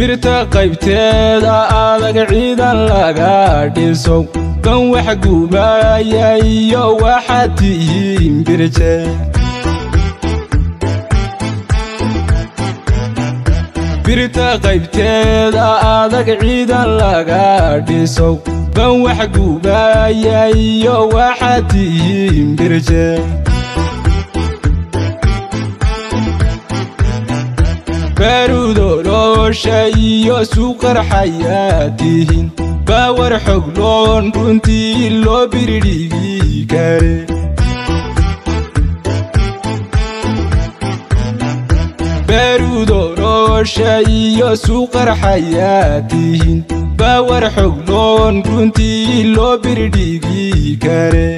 birta qaybteeda adag ciidan laga dhiso kan wax gubaya iyo waxa tihiin birje birta qaybteeda adag ciidan laga dhiso kan wax gubaya iyo waxa tihiin birje barudo roosha iyo suuqar xayaatihin bawar xogloon runtii loo birdhigi kare barudo roosha iyo suuqar xayaatihin bawar xogloon runtii loo birdhigi kare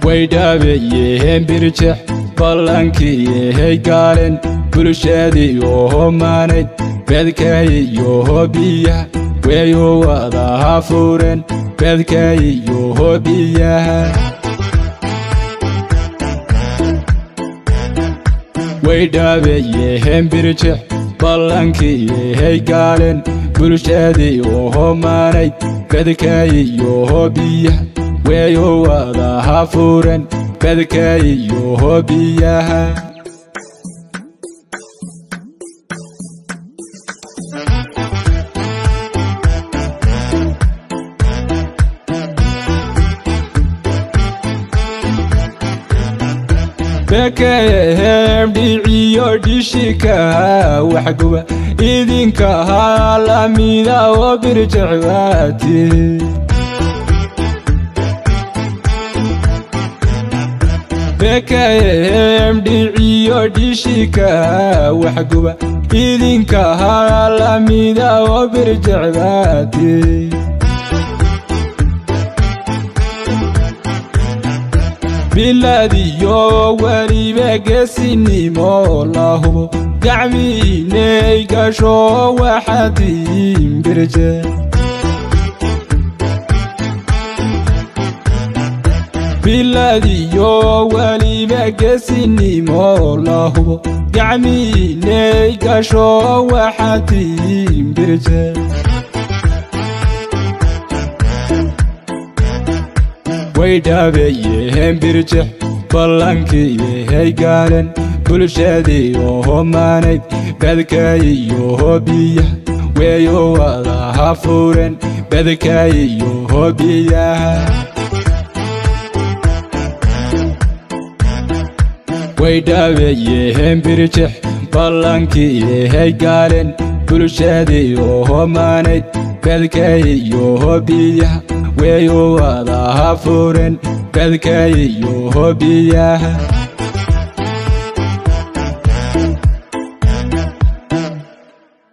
waydhaabeyeen birjex ballankiiyahay gaalen bulshadiiyoho maanayd beedkaayiyoho biyaha weeyo wadaha furen beedkaayiyoho biyaha waydhaabeyeen birjex ballankiiyahay gaalen bulshadiiyoho maanayd beedkaayiyoho biyaha weeyo wadaha furen beedkaayiyoho biyaha bakahem dhiciyo dhishika waxguba idinka lamida oo birjecbaati bakahem dhiciyo dhishika waxguba idinka lamida oo birjecbaati biladiyo waliba geesinimo la hubo gacmiinay gasho waxatiin birje biladiyo waliba geesinimo la hubo gacmiinay gasho waxatiin birje waydhaabeyeen birjex ballankiiyahay gaalen bulshadiiyoho maanayd beedkaayiyoho biyaha weeyo wadaha furen beedkaayiyoho biyaha waydhaabeyeen birjex ballankiiyahay gaalen bulshadiiyoho maanayd beedkaayiyoho biyaha weeyo wadaha furen beedkaayiyoho biyaha